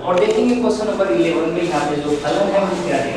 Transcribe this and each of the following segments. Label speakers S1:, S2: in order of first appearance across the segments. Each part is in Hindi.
S1: और देखेंगे क्वेश्चन नंबर 11 में यहाँ पे जो फलन है वो क्या है।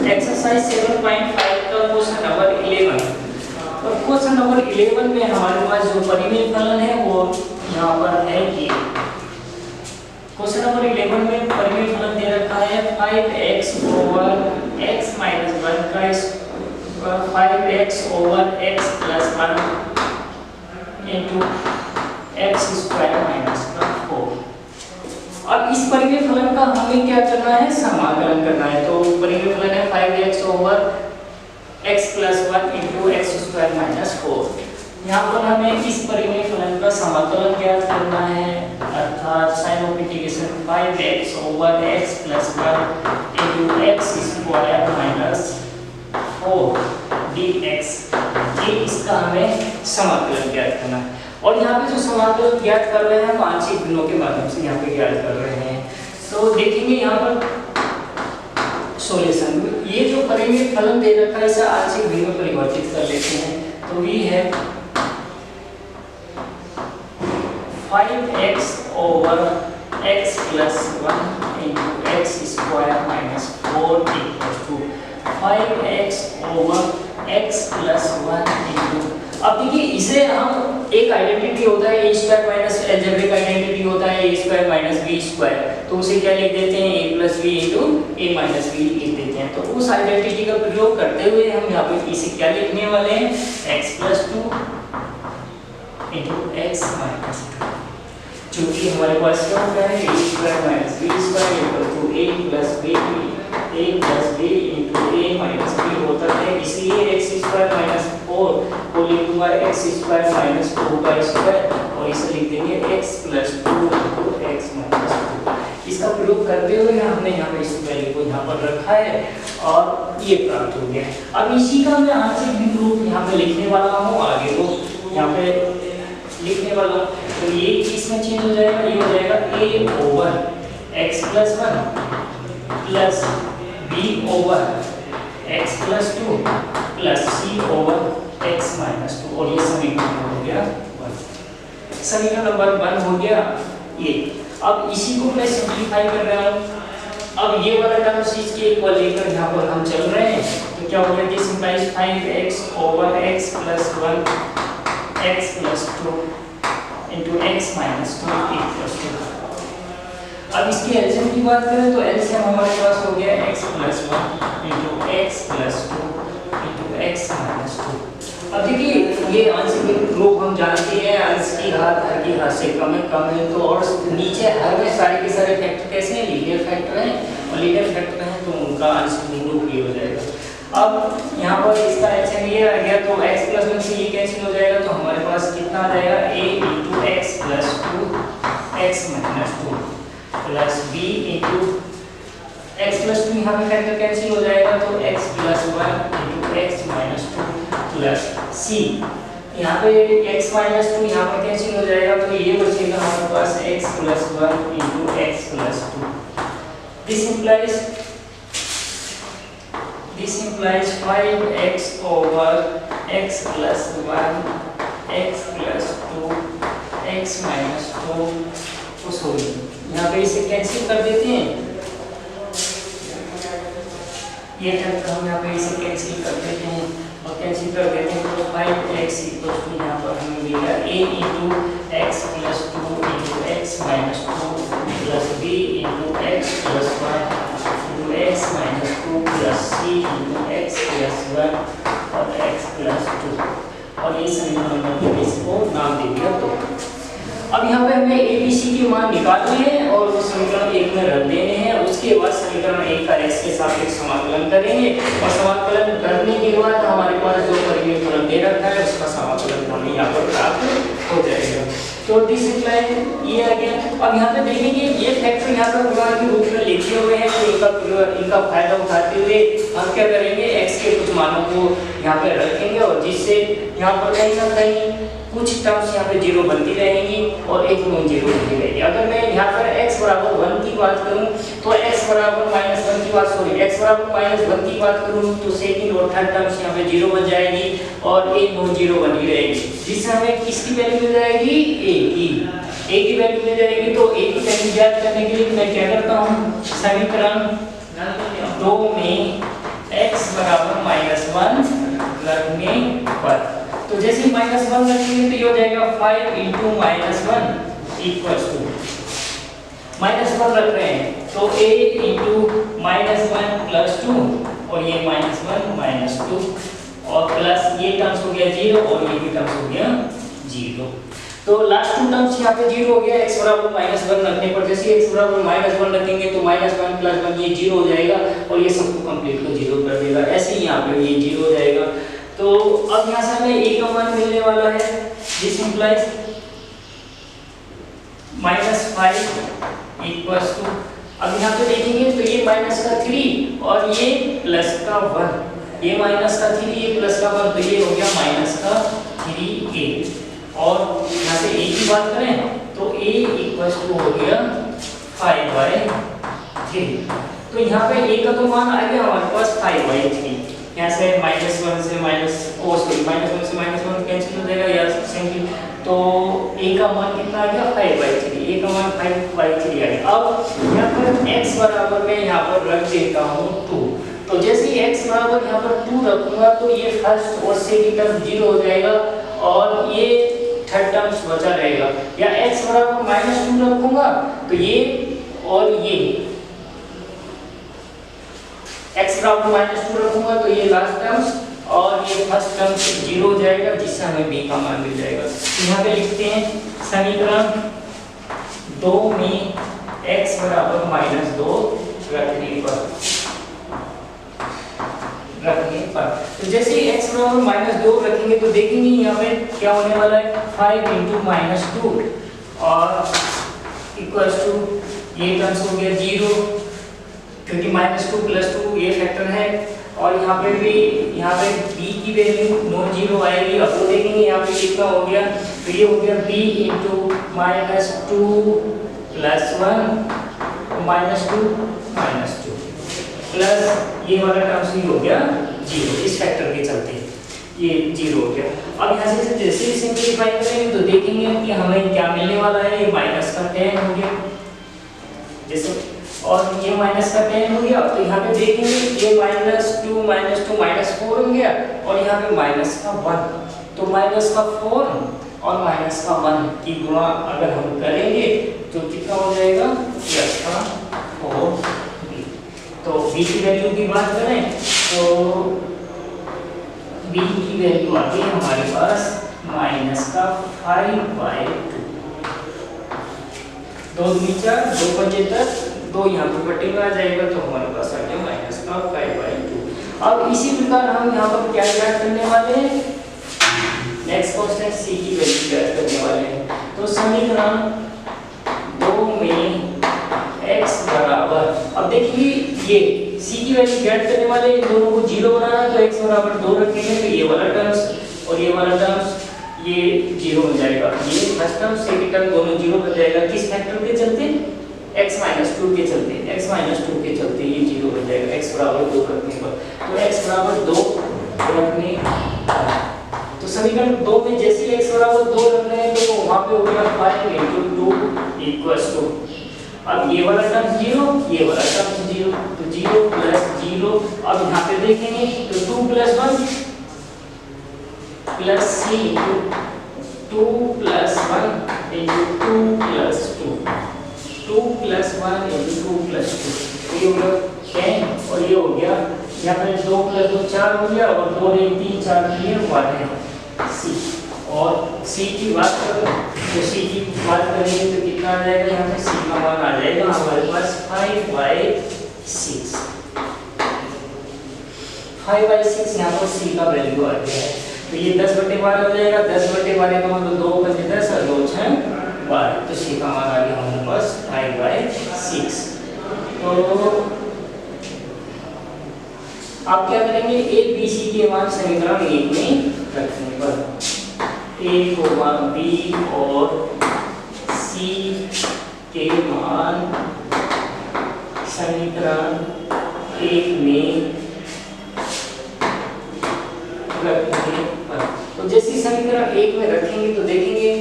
S1: एक्सरसाइज 7.5 का क्वेश्चन नंबर 11 और क्वेश्चन नंबर 11 में हमारे पास जो परिमेय फलन है वो यहाँ पर है कि क्वेश्चन नंबर 11 में परिमेय फलन दे रखा है 5x ओवर x माइनस 1 का 5x over x plus 1 into x square minus 4। अब इस परिमेय फलन का हमें क्या करना है, समाकलन करना है। तो परिमेय फलन है 5x over x plus 1 into x square minus 4। यहाँ पर हमें इस परिमेय फलन का समाकलन ज्ञात करना है, अर्थात sign of integration 5x over x plus 1 into x square minus 4 dx, ये इसका हमें समाकलन ज्ञात करना है। और यहाँ पे जो समाकलन ज्ञात कर रहे हैं हम आंशिक भिन्नों के माध्यम से यहाँ पे ज्ञात कर रहे हैं। तो देखेंगे यहाँ पर सॉल्यूशन, ये जो परिमेय फलन दे रखा है इसे आंशिक भिन्न में परिवर्तित कर लेते हैं। तो ये है 5x over x plus 1 into x square minus 4 equals to 5x over x plus 1 into, अब देखिए इसे हम एक आइडेंटिटी होता है a square minus algebraic identity होता है a square minus b square, तो उसे क्या लिख देते हैं a plus b into a minus b लिख देते हैं। तो उस आइडेंटिटी का प्रयोग करते हुए हम यहाँ पे इसे क्या लिखने वाले हैं, x plus 2 into x minus 2, चूंकि हमारे पास क्या होता है a square minus b square equal to a plus b into a minus b होता है, इसलिए x स्क्वायर माइनस 4 को लिखूंगा x स्क्वायर माइनस 4 का स्क्वायर और इसे लिख देंगे x plus 2 into x minus 2। इसका प्रयोग करते हुए हमने यहाँ पे इस वैल्यू को यहाँ पर रखा है और ये प्राप्त हो गया। अब इसी का मैं आंशिक भिन्न रूप यहाँ पे लिखने वाला हूँ, आगे को यहाँ पे लिखने वाला हूँ। तो ये इसमें चेंज हो जाएगा, ये हो जाएगा a over x plus 1 plus b over x plus 2 plus c over x minus 2, और ये समीकरण हो गया 1। समीकरण नंबर 1 हो गया ये। अब इसी को मैं सिंपलीफाई कर रहा हूँ। अब ये वाला टर्म इसके इक्वल लेकर यहाँ पर हम चल रहे हैं, तो क्या हो गया, this implies 5x over x plus 1 x plus 2 into x minus 2 equals to. अब इसकी एलसीएम की बात करें तो एलसीएम हमारे पास हो गया x plus 1 into x plus 2 into x minus 2। अब देखिए ये आंशिक रूप हम जानते हैं, अंश की घात हर की घात से कम है, तो और नीचे हर में सारे के सारे फैक्टर कैसे हैं, लीनियर फैक्टर हैं, और लीनियर फैक्टर हैं तो उनका आंशिक रूप ये हो जाएगा। अब यहाँ पर इसका एलसीएम ये आ गया, तो x प्लस 1 से ये कैंसिल हो जाएगा, तो हमारे पास कितना आ जाएगा, a into x plus 2 x minus 2 plus b into x plus 2, यहाँ पे फैक्टर कैंसिल हो जाएगा, तो x plus 1 into x minus 2 plus c, यहाँ पे x माइनस 2 यहाँ पे कैंसिल हो जाएगा, तो ये बचेगा हमारे पास x plus 1 into x plus 2। This implies 5x over x plus 1 x plus 2 x minus 2 को सॉरी यहाँ पे इसे कैंसिल कर देते हैं, ये टर्म हम यहाँ पे इसे कैंसिल कर देते हैं और कैंसिल कर देते हैं, तो 5x इक्वल्स टू यहाँ पर हमें मिलेगा a into x plus 2 into x minus 2 plus b into x plus 1 x minus 2 plus c into x plus 1 और x plus 2, और ये समीकरण नंबर इसको नाम दे दिया। तो अब यहाँ पे हमें a b c के मान निकालने हैं और वो समीकरण 1 में रख देने हैं। उसके बाद समीकरण 1 का x के सापेक्ष समाकलन करेंगे और समाकलन करने के बाद हमारे पास जो परिमेय फलन दे रखा है उसका समाकलन हमें यहाँ पर प्राप्त हो जाएगा। तो दिस इम्प्लाई ये आ गया। अब यहाँ पे देखेंगे ये फैक्टर यहाँ पर गुणा के रूप में लिखे हुए हैं, तो इनका फायदा उठाते हुए हम क्या करेंगे, x के कुछ मानों को यहाँ पे रखेंगे और जिससे यहाँ पर कहीं ना कहीं कुछ टर्म्स यहाँ पे जीरो बनती रहेंगी और एक नॉन जीरो बनती रहेगी। अगर मैं यहाँ पर x बराबर 1 की बात करूँ तो x बराबर -1 की बात x बराबर -1 की बात करूँ तो सेकंड और थर्ड टर्म्स यहाँ पे जीरो बन जाएगी और एक नॉन जीरो बनी रहेगी, जिससे हमें किसकी वैल्यू मिल जाएगी, a की वैल्यू मिल जाएगी। तो a की वैल्यू ज्ञात करने के लिए मैं क्या करता हूँ, समीकरण 2 में x बराबर -1 रखने पर, तो जैसे ही -1 रखेंगे तो ये हो जाएगा 5 × -1 इक्वल्स टू -1 रख रहे हैं तो a × -1 + 2 और ये -1 -2 और प्लस ये टर्म्स हो गया 0 और ये भी टर्म्स हो गया 0। तो लास्ट टू टर्म्स यहाँ पे 0 हो गया। x बराबर -1 रखने पर जैसे x बराबर -1 रखेंगे तो -1 + 1 ये 0 हो जाएगा और ये सबको कंप्लीट को 0 कर देगा। ऐसे ही यहाँ पे ये 0 हो जाएगा। तो अब यहाँ से हमें a का मान मिलने वाला है, दिस इंप्लाइज -5 इक्वल्स टू, अब यहाँ पे देखेंगे तो ये -3 और ये +1, ये -3 ये +1 तो ये हो गया -3a और यहाँ से a की बात करें तो a इक्वल्स टू हो गया 5/3। तो यहाँ पे a का तो मान आ गया हमारे पास 5/3। यहाँ से -1 से -1 कैंसिल हो जाएगा या सिंपल, तो a का मान कितना आ गया 5/3, a का मान 5/3 आ गया। अब यहाँ पर x बराबर मैं यहाँ पर रख देता हूँ 2, तो जैसे ही x बराबर यहाँ पर 2 रखूंगा तो ये फर्स्ट और सेकंड टर्म 0 हो जाएगा और ये थर्ड टर्म्स बचा रहेगा। या x बराबर -2 रखूंगा तो ये और ये x बराबर -2 रखूंगा तो ये लास्ट टर्म्स और ये फर्स्ट टर्म 0 हो जाएगा, जिससे हमें b का मान मिल जाएगा। यहाँ पे लिखते हैं समीकरण 2 में x बराबर -2 रखने पर तो जैसे ही x बराबर -2 रखेंगे तो देखेंगे यहाँ पे क्या होने वाला है, 5 × -2 और इक्वल्स टू ये टर्म्स हो गया 0 क्योंकि -2 + 2 ये फैक्टर है और यहाँ पे भी यहाँ पे b की वैल्यू नॉन जीरो आएगी। अब तो देखेंगे यहाँ पे कितना हो गया, तो ये हो गया b × -2 +1 -2 प्लस ये वाला टर्म्स भी हो गया 0, इस फैक्टर के चलते ये 0 हो गया। अब यहाँ से जैसे ही सिंपलीफाई करेंगे तो देखेंगे कि हमें क्या मिलने वाला है, ये -10 हो गया जैसे, और ये -10 हो गया। तो यहाँ पे देखेंगे ये -2 -4 हो गया और यहाँ पे -1, तो -4 और -1 की गुणा अगर हम करेंगे तो कितना हो जाएगा, +4। तो b की वैल्यू की बात करें तो b की वैल्यू आ गई हमारे पास -5/2, 2 दूनी 4 2 पंजे 10, 2 यहाँ पे बटे में आ जाएगा तो हमारे पास आ गया -5/2। अब इसी प्रकार हम यहाँ पर क्या ज्ञात करने वाले हैं, नेक्स्ट क्वेश्चन c की वैल्यू ज्ञात करने वाले हैं। तो समीकरण 2 में x बराबर, अब देखिए ये c की वैल्यू ज्ञात करने वाले इन दोनों को 0 बनाना है तो x बराबर 2 रखेंगे तो ये वाला टर्म्स और ये वाला टर्म्स ये 0 हो जाएगा, ये फर्स्ट टर्म सेकंड टर्म दोनों 0 बन जाएगा। किस फैक्टर के चलते, x -2 के चलते, x -2 के चलते ये 0 बन जाएगा x बराबर 2 रखने पर। तो x बराबर 2 रखने तो समीकरण 2 में जैसे ही x बराबर 2 रख रहे हैं तो वहां पे हो गया 5 × 2 इक्वल्स टू, अब ये वाला टर्म 0 ये वाला टर्म 0 तो 0 + 0। अब यहाँ पे देखेंगे तो 2 + 1 + c × 2 + 1 × 2 + 2, 2 + 1 × 2 + 2, ये हो गया 10 और ये हो गया यहाँ पे 2 + 2 4 हो गया और 2 × 3 4 के लिए 1 है c। और c की बात करें तो c की बात करेंगे तो कितना आ जाएगा, यहाँ पे c का मान आ जाएगा हमारे पास 5/6, 5/6 यहाँ पर c का वैल्यू आ गया है। तो ये 10/12 हो जाएगा, 10/12 का मतलब 2 × 10 और 2 × y, तो c का मान आ गया हमारे पास 5/6। तो आप क्या करेंगे, a b c के मान समीकरण 1 में रखने पर a, b और c के मान समीकरण 1 में रखेंगे पर, तो जैसे समीकरण 1 में रखेंगे तो देखेंगे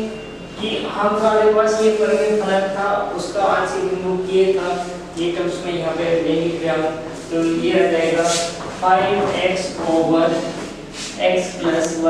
S1: कि हमारे पास ये परिमेय फलक था, उसका आंशिक बिंदु ये था, ये टर्म्स में यहाँ पे लेंगे क्या, तो ये आ जाएगा 5x/x + 1